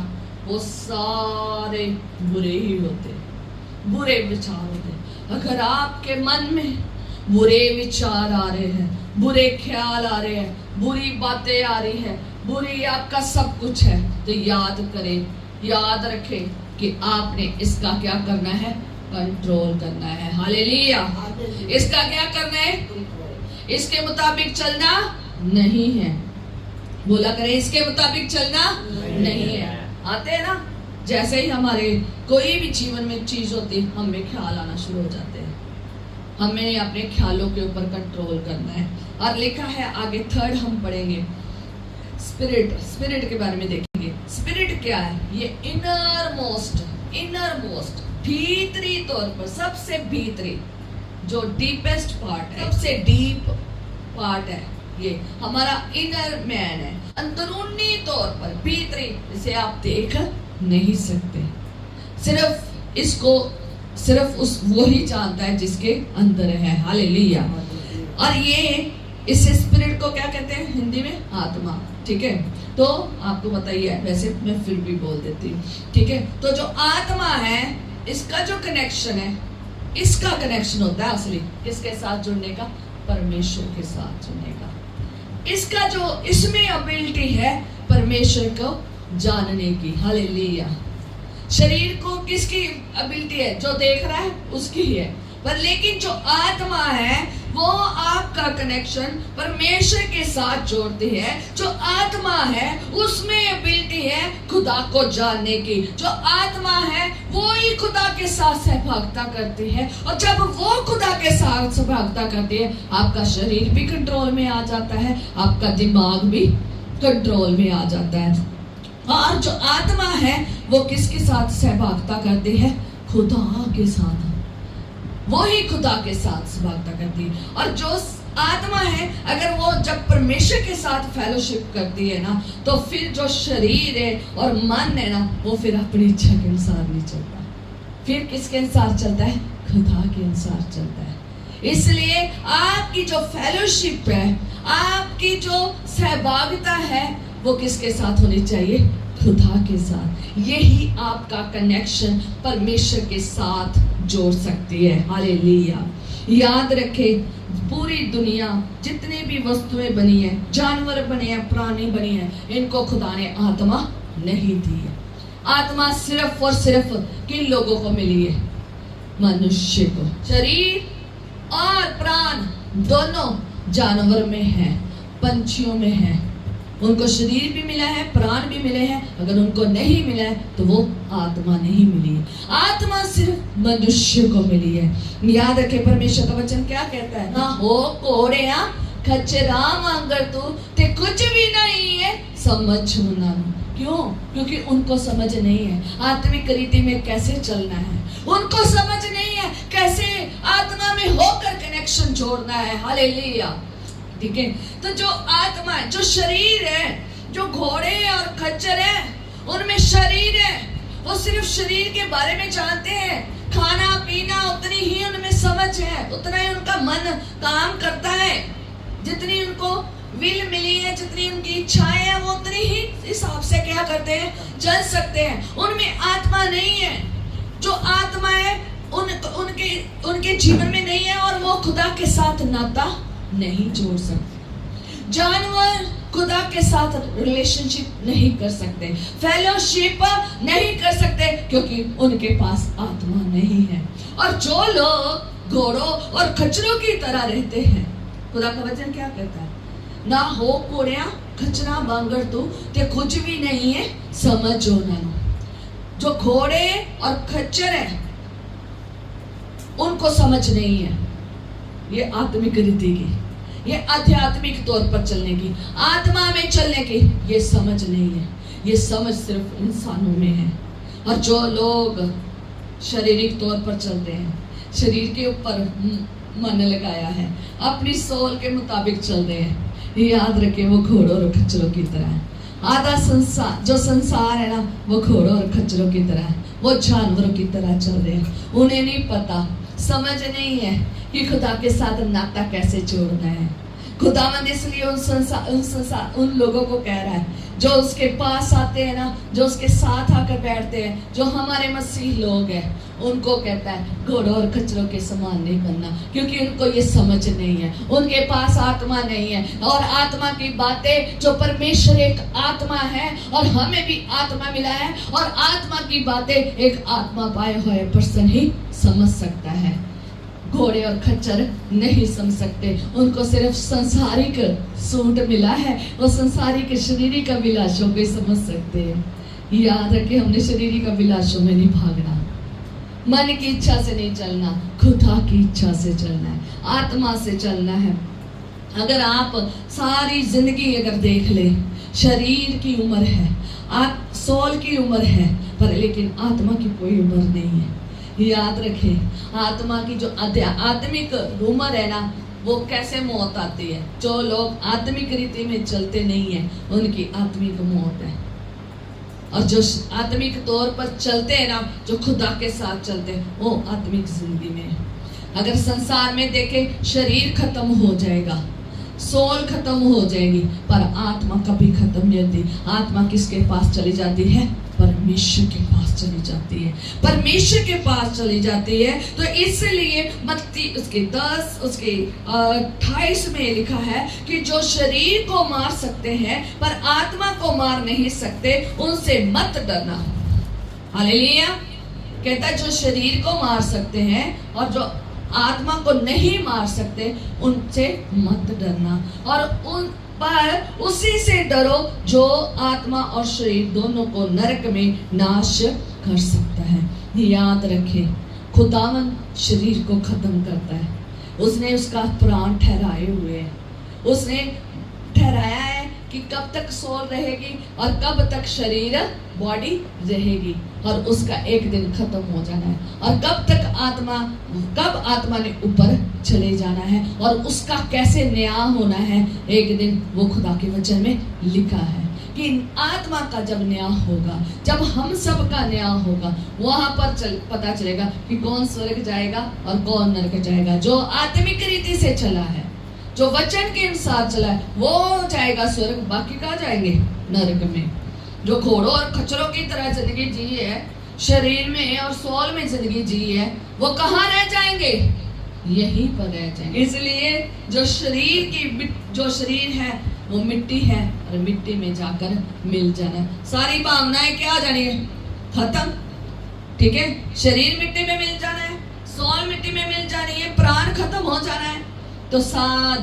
वो सारे बुरे ही होते, बुरे विचार होते। अगर आपके मन में बुरे विचार आ रहे हैं, बुरे ख्याल आ रहे हैं, बुरी बातें आ रही है, बुरी आपका सब कुछ है, तो याद करें, याद रखें कि आपने इसका क्या करना है, कंट्रोल करना है। हालेलुया। इसका क्या करना है, इसके मुताबिक चलना नहीं है। बोला करें, इसके मुताबिक चलना नहीं है। आते हैं ना, जैसे ही हमारे कोई भी जीवन में चीज होती, हमें ख्याल आना शुरू हो जाते हैं, हमें अपने ख्यालों के ऊपर कंट्रोल करना है। और लिखा है आगे, थर्ड हम पढ़ेंगे स्पिरिट के बारे में देखेंगे। स्पिरिट क्या है? ये इनर मोस्ट भीतरी तौर पर, सबसे भीतरी, जो डीपेस्ट पार्ट है, सबसे डीप पार्ट है, ये हमारा इनर मैन है, अंदरूनी तौर पर, भीतरी, इसे आप देख नहीं सकते। सिर्फ वो ही जानता है जिसके अंदर है। हालेलुया। और ये इस स्पिरिट को क्या कहते हैं हिंदी में? आत्मा। ठीक है, तो आपको बताइए, वैसे मैं फिर भी बोल देती हूँ। ठीक है, तो जो आत्मा है, इसका जो कनेक्शन है, इसका कनेक्शन होता है असली किसके साथ जुड़ने का? परमेश्वर के साथ जुड़ने का। इसका जो इसमें एबिलिटी है परमेश्वर को जानने की। हालेलुया। शरीर को किसकी एबिलिटी है? जो देख रहा है उसकी ही है, पर लेकिन जो आत्मा है वो आपका कनेक्शन परमेश्वर के साथ जोड़ती है। जो आत्मा है उसमें एबिलिटी है खुदा को जानने की। जो आत्मा है वो ही खुदा के साथ सहभागिता करती है, और जब वो खुदा के साथ सहभागिता करती है, आपका शरीर भी कंट्रोल में आ जाता है, आपका दिमाग भी कंट्रोल में आ जाता है। और जो आत्मा है वो किसके साथ सहभागिता करती है? खुदा के साथ। वो ही खुदा के साथ सहभागिता करती है। और जो आत्मा है, अगर वो जब परमेश्वर के साथ फेलोशिप करती है ना, तो फिर जो शरीर है और मन है ना, वो फिर अपनी इच्छा के अनुसार नहीं चलता, फिर किसके अनुसार चलता है? खुदा के अनुसार चलता है। इसलिए आपकी जो फेलोशिप है, आपकी जो सहभागिता है, वो किसके साथ होनी चाहिए? खुदा के साथ। यही आपका कनेक्शन परमेश्वर के साथ जोड़ सकती है। हालेलुया। याद रखें, पूरी दुनिया जितनी भी वस्तुएं बनी है, जानवर बने हैं, प्राणी बने हैं, इनको खुदा ने आत्मा नहीं दी है। आत्मा सिर्फ और सिर्फ किन लोगों को मिली है? मनुष्य को। शरीर और प्राण दोनों जानवर में है, पंछियों में है, उनको शरीर भी मिला है, प्राण भी मिले हैं। अगर उनको नहीं मिला है तो वो आत्मा नहीं मिली है। आत्मा सिर्फ मनुष्य को मिली है। याद रखें, परमेश्वर का वचन क्या कहता है? ना हो कोड़िया खच्चरा मांगर तू ते कुछ भी नहीं है समझ ना। क्यों? क्योंकि उनको समझ नहीं है आत्मिक रीति में कैसे चलना है, उनको समझ नहीं है कैसे आत्मा में होकर कनेक्शन जोड़ना है। हालेलुया। ठीक है, तो जो आत्मा है, जो शरीर है, जो घोड़े और खच्चर है, उनमें शरीर है, वो सिर्फ शरीर के बारे में जानते हैं, खाना पीना उतनी ही उनमें समझ है, उतना ही उनका मन काम करता है, जितनी उनको विल मिली है, जितनी उनकी इच्छाएं हैं, वो उतनी ही हिसाब से क्या करते हैं, चल सकते हैं। उनमें आत्मा नहीं है। जो आत्मा है उनके जीवन में नहीं है, और वो खुदा के साथ नाता नहीं जोड़ सकते। जानवर खुदा के साथ रिलेशनशिप नहीं कर सकते, फेलोशिप नहीं कर सकते, क्योंकि उनके पास आत्मा नहीं है। और जो लोग घोड़ों और खच्चरों की तरह रहते हैं, खुदा का वचन क्या कहता है, ना हो कोड़िया खचरा बांगर तू ते कुछ भी नहीं है समझो ना। जो घोड़े और खच्चर है उनको समझ नहीं है ये आत्मिक रीति की, ये आध्यात्मिक तौर पर चलने की, आत्मा में चलने की ये समझ नहीं है। ये समझ सिर्फ इंसानों में है। और जो लोग शारीरिक तौर पर चलते हैं, शरीर के ऊपर मन लगाया है, अपनी सोल के मुताबिक चल रहे हैं, याद रखे वो घोड़ों और खच्चरों की तरह है। आधा संसार, जो संसार है ना, वो घोड़ों और खच्चरों की तरह है, वो जानवरों की तरह चल रहे हैं। उन्हें नहीं पता, समझ नहीं है कि खुदा के साथ नाता कैसे जोड़ना है। खुदावंद इसलिए उन लोगों को कह रहा है जो उसके पास आते हैं ना, जो उसके साथ आकर बैठते हैं, जो हमारे मसीह लोग हैं, उनको कहता है घोड़ों और खच्चरों के समान नहीं बनना, क्योंकि उनको ये समझ नहीं है, उनके पास आत्मा नहीं है। और आत्मा की बातें, जो परमेश्वर एक आत्मा है और हमें भी आत्मा मिला है, और आत्मा की बातें एक आत्मा पाए हुए पर्सन ही समझ सकता है। घोड़े और खच्चर नहीं समझ सकते, उनको सिर्फ संसारिक सूट मिला है, वो संसारिक शरीरिक अभिलाषों को समझ सकते हैं। याद रखे, हमने शरीरिक अभिलाषों में नहीं भागना, मन की इच्छा से नहीं चलना, खुदा की इच्छा से चलना है, आत्मा से चलना है। अगर आप सारी जिंदगी अगर देख ले, शरीर की उम्र है, सोल की उम्र है, पर लेकिन आत्मा की कोई उम्र नहीं है। याद रखें, आत्मा की जो आत्मिक उम्र है ना, वो कैसे मौत आती है। जो लोग आत्मिक रीति में चलते नहीं है, उनकी आत्मिक मौत है। और जो आत्मिक तौर पर चलते हैं ना, जो खुदा के साथ चलते हैं, वो आत्मिक जिंदगी में है। अगर संसार में देखें, शरीर खत्म हो जाएगा, सोल खत्म हो जाएगी, पर आत्मा कभी खत्म नहीं होती। आत्मा किसके पास चली जाती है? परमेश्वर के पास चली जाती है, परमेश्वर के पास चली जाती है। तो इसलिए मत्ती उसके 10 उसके 28 में लिखा है कि जो शरीर को मार सकते हैं पर आत्मा को मार नहीं सकते, उनसे मत डरना। हालेलुया। कहता है जो शरीर को मार सकते हैं और जो आत्मा को नहीं मार सकते, उनसे मत डरना, और उन पर उसी से डरो जो आत्मा और शरीर दोनों को नरक में नाश कर सकता है। याद रखें, खुदावन शरीर को खत्म करता है, उसने उसका प्राण ठहराए हुए हैं, उसने ठहराया है कि कब तक सोल रहेगी और कब तक शरीर बॉडी रहेगी, और उसका एक दिन खत्म हो जाना है। और कब आत्मा ने ऊपर चले जाना है, और उसका कैसे न्याय होना है, एक दिन वो खुदा के वचन में लिखा है कि आत्मा का जब न्याय होगा, जब हम सब का न्याय होगा, वहां पर पता चलेगा कि कौन स्वर्ग जाएगा और कौन नरक जाएगा। जो आत्मिक रीति से चला है, जो वचन के अनुसार चला है, वो जाएगा स्वर्ग, बाकी कहाँ जाएंगे? नरक में। जो घोड़ों और खच्चरों की तरह जिंदगी जी है, शरीर में और सोल में जिंदगी जी है, वो कहाँ रह जाएंगे? यहीं पर रह जाएंगे। इसलिए जो शरीर है वो मिट्टी है, और मिट्टी में जाकर मिल जाना। सारी भावनाएं क्या जानी है? खत्म। ठीक है, शरीर मिट्टी में मिल जाना है, सोल मिट्टी में मिल जानी है, प्राण खत्म हो जाना है, तो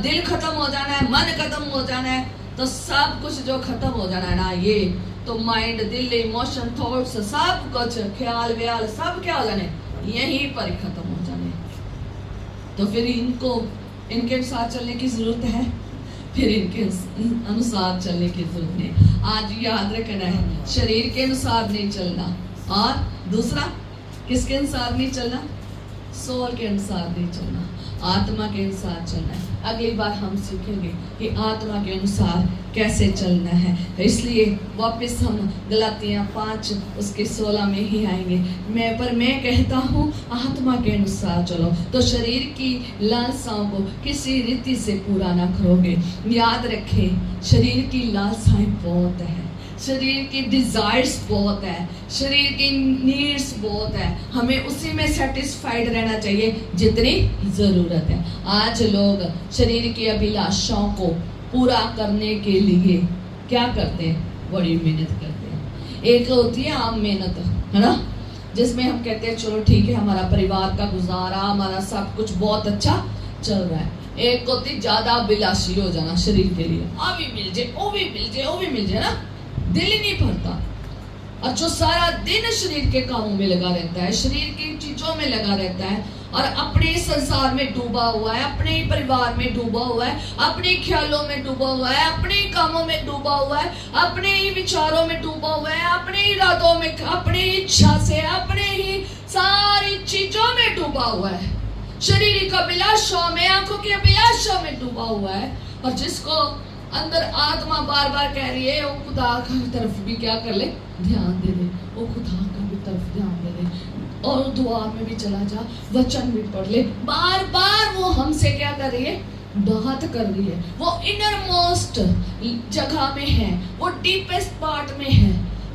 दिल खत्म हो जाना है, मन खत्म हो जाना है, तो सब कुछ जो खत्म हो जाना है ना, ये तो माइंड, दिल, इमोशन, थॉट्स, सब कुछ, ख्याल व्याल सब क्या हो जाने, यहीं पर खत्म हो जाने। तो फिर इनके अनुसार चलने की जरूरत है, फिर इनके अनुसार चलने की जरूरत नहीं। आज याद रखना है, शरीर के अनुसार नहीं चलना, और दूसरा किसके अनुसार नहीं चलना? सोल के अनुसार नहीं चलना, आत्मा के अनुसार चलना है। अगली बार हम सीखेंगे कि आत्मा के अनुसार कैसे चलना है। इसलिए वापस हम गलातियाँ 5 उसके 16 में ही आएंगे। मैं कहता हूँ आत्मा के अनुसार चलो तो शरीर की लालसाओं को किसी रीति से पूरा ना करोगे। याद रखें, शरीर की लालसाएं बहुत है, शरीर की डिजायर्स बहुत है, शरीर की नीड्स बहुत है। हमें उसी में सेटिस्फाइड रहना चाहिए जितनी जरूरत है। आज लोग शरीर की अभिलाषाओं को पूरा करने के लिए क्या करते हैं? बड़ी मेहनत करते हैं। एक होती है आम मेहनत, है ना, जिसमें हम कहते हैं चलो ठीक है, हमारा परिवार का गुजारा, हमारा सब कुछ बहुत अच्छा चल रहा है। एक होती ज्यादा अभिलाषी हो जाना शरीर के लिए, आ भी मिल जाए, वो भी मिल जाए, वो भी मिल जाए ना, दिल ही नहीं भरता। और जो सारा दिन शरीर के कामों में लगा रहता है, शरीर की चीजों में लगा रहता है और अपने संसार में डूबा हुआ है, अपने ही परिवार में डूबा हुआ है, अपने ख्यालों में डूबा हुआ है, अपने ही कामों में डूबा हुआ है, अपने ही विचारों में डूबा हुआ है, अपने ही इरादों में, अपनी इच्छा से, अपने ही सारी चीजों में डूबा हुआ है, शरीर की अभिलाषाओं में, आंखों की अभिलाषाओं में डूबा हुआ है। और जिसको अंदर आत्मा बार बार कह रही है वो खुदा की तरफ भी क्या कर ले, ध्यान दे दे, वो खुदा का भी तरफ ध्यान दे दे और दुआ में भी चला जा, वचन भी पढ़ ले। बार बार वो हमसे क्या कर रही है? बात कर रही है। वो इनर मोस्ट जगह में है, वो डीपेस्ट पार्ट में है,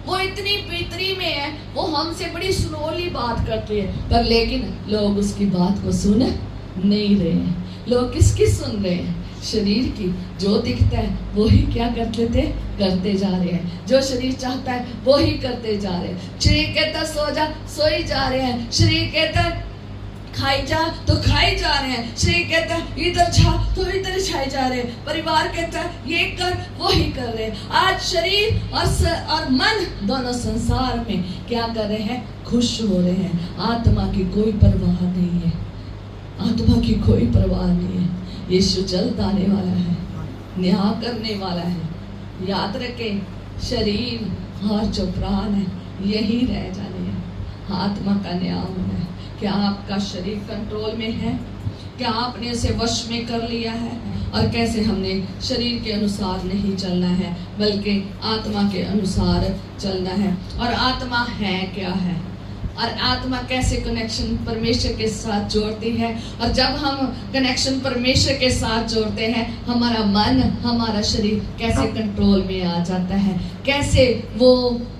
वो इतनी भीतरी में है, वो हमसे बड़ी स्लोली बात करती है। पर लेकिन लोग उसकी बात को सुन नहीं रहे हैं। लोग किसकी सुन रहे हैं? शरीर की। जो दिखता है वो ही क्या करते जा रहे हैं। जो शरीर चाहता है वो ही करते जा रहे हैं। शरीर कहता सो जा, सो ही जा रहे हैं। शरीर कहता खाई जा तो खाई जा रहे हैं। शरीर कहता है इधर जा तो इधर छाई जा रहे हैं। परिवार कहता है ये कर, वो ही कर रहे हैं। आज शरीर और मन दोनों संसार में क्या कर रहे हैं? खुश हो रहे हैं। आत्मा की कोई परवाह नहीं है, आत्मा की कोई परवाह नहीं है। यीशु जल्द आने वाला है, न्याय करने वाला है। याद रखें, शरीर और जो प्राण है यही रह जाने हैं। आत्मा का न्याय होना है। क्या आपका शरीर कंट्रोल में है? क्या आपने उसे वश में कर लिया है? और कैसे हमने शरीर के अनुसार नहीं चलना है बल्कि आत्मा के अनुसार चलना है। और आत्मा है क्या है और आत्मा कैसे कनेक्शन परमेश्वर के साथ जोड़ती है। और जब हम कनेक्शन परमेश्वर के साथ जोड़ते हैं, हमारा मन, हमारा शरीर कैसे कंट्रोल में आ जाता है, कैसे वो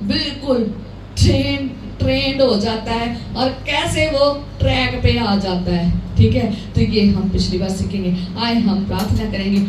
बिल्कुल ट्रेंड हो जाता है और कैसे वो ट्रैक पे आ जाता है। ठीक है, तो ये हम पिछली बार सीखेंगे। आए हम प्रार्थना करेंगे।